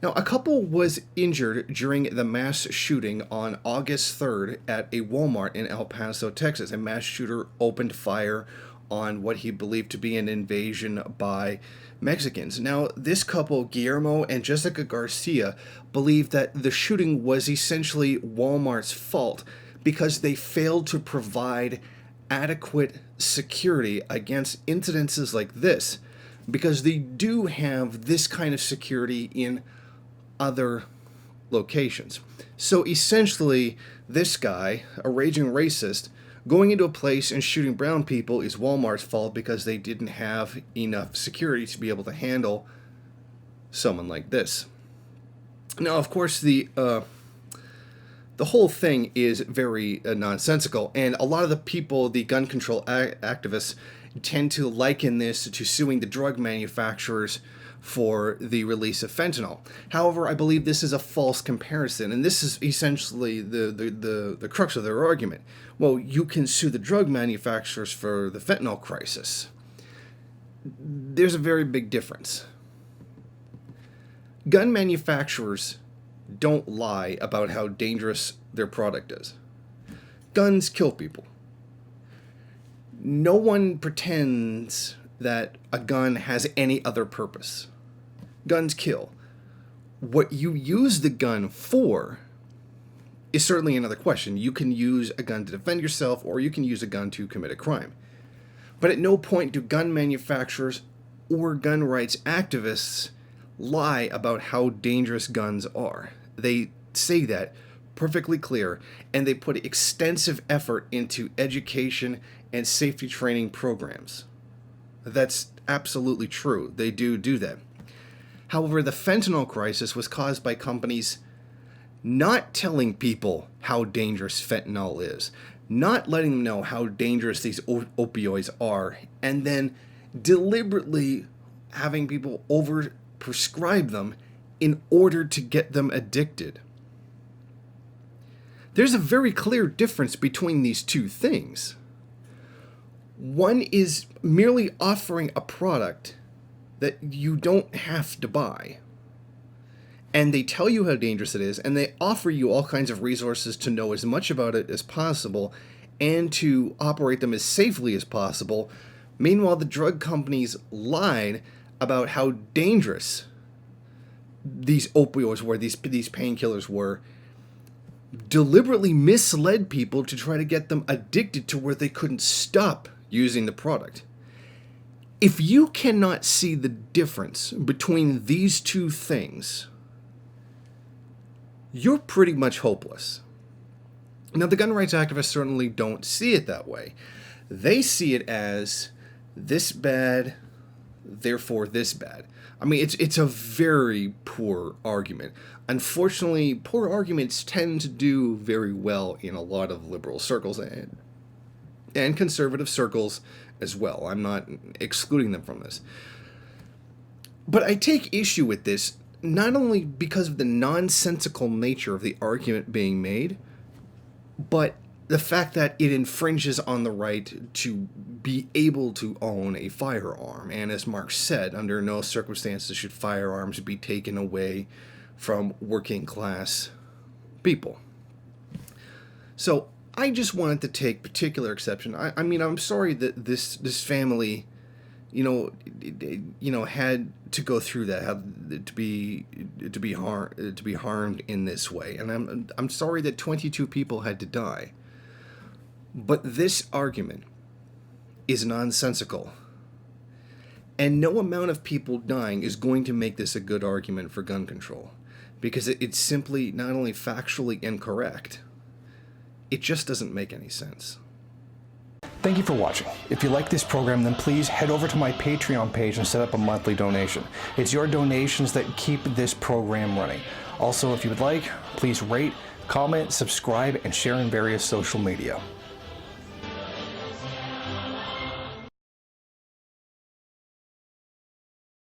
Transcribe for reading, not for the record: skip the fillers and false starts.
Now, a couple was injured during the mass shooting on August 3rd at a Walmart in El Paso, Texas. A mass shooter opened fire on what he believed to be an invasion by Mexicans. Now, this couple, Guillermo and Jessica Garcia, believed that the shooting was essentially Walmart's fault because they failed to provide adequate security against incidences like this, because they do have this kind of security in other locations. So essentially, this guy, a raging racist, going into a place and shooting brown people is Walmart's fault because they didn't have enough security to be able to handle someone like this. Now, of course, the whole thing is very nonsensical, and a lot of the people, the gun control activists, tend to liken this to suing the drug manufacturers for the release of fentanyl. However, I believe this is a false comparison, and this is essentially the crux of their argument. Well, you can sue the drug manufacturers for the fentanyl crisis. There's a very big difference. Gun manufacturers don't lie about how dangerous their product is. Guns kill people. No one pretends that a gun has any other purpose. Guns kill. What you use the gun for is certainly another question. You can use a gun to defend yourself, or you can use a gun to commit a crime. But at no point do gun manufacturers or gun rights activists lie about how dangerous guns are. They say that perfectly clear, and they put extensive effort into education and safety training programs. That's absolutely true. They do that. However, the fentanyl crisis was caused by companies not telling people how dangerous fentanyl is, not letting them know how dangerous these opioids are, and then deliberately having people overprescribe them in order to get them addicted. There's a very clear difference between these two things. One is merely offering a product that you don't have to buy. And they tell you how dangerous it is, and they offer you all kinds of resources to know as much about it as possible and to operate them as safely as possible. Meanwhile, the drug companies lied about how dangerous these opioids were, these painkillers were, deliberately misled people to try to get them addicted to where they couldn't stop using the product. If you cannot see the difference between these two things, you're pretty much hopeless. Now, the gun rights activists certainly don't see it that way. They see it as this bad, therefore this bad. I mean, it's a very poor argument. Unfortunately, poor arguments tend to do very well in a lot of liberal circles and conservative circles as well. I'm not excluding them from this. But I take issue with this not only because of the nonsensical nature of the argument being made, but the fact that it infringes on the right to be able to own a firearm. And as Marx said, under no circumstances should firearms be taken away from working class people. So I just wanted to take particular exception. I mean, I'm sorry that this family, had to go through that, had to be harmed in this way, and I'm sorry that 22 people had to die. But this argument is nonsensical, and no amount of people dying is going to make this a good argument for gun control, because it's simply not only factually incorrect, it just doesn't make any sense. Thank you for watching. If you like this program, then please head over to my Patreon page and set up a monthly donation. It's your donations that keep this program running. Also, if you would like, please rate, comment, subscribe, and share in various social media.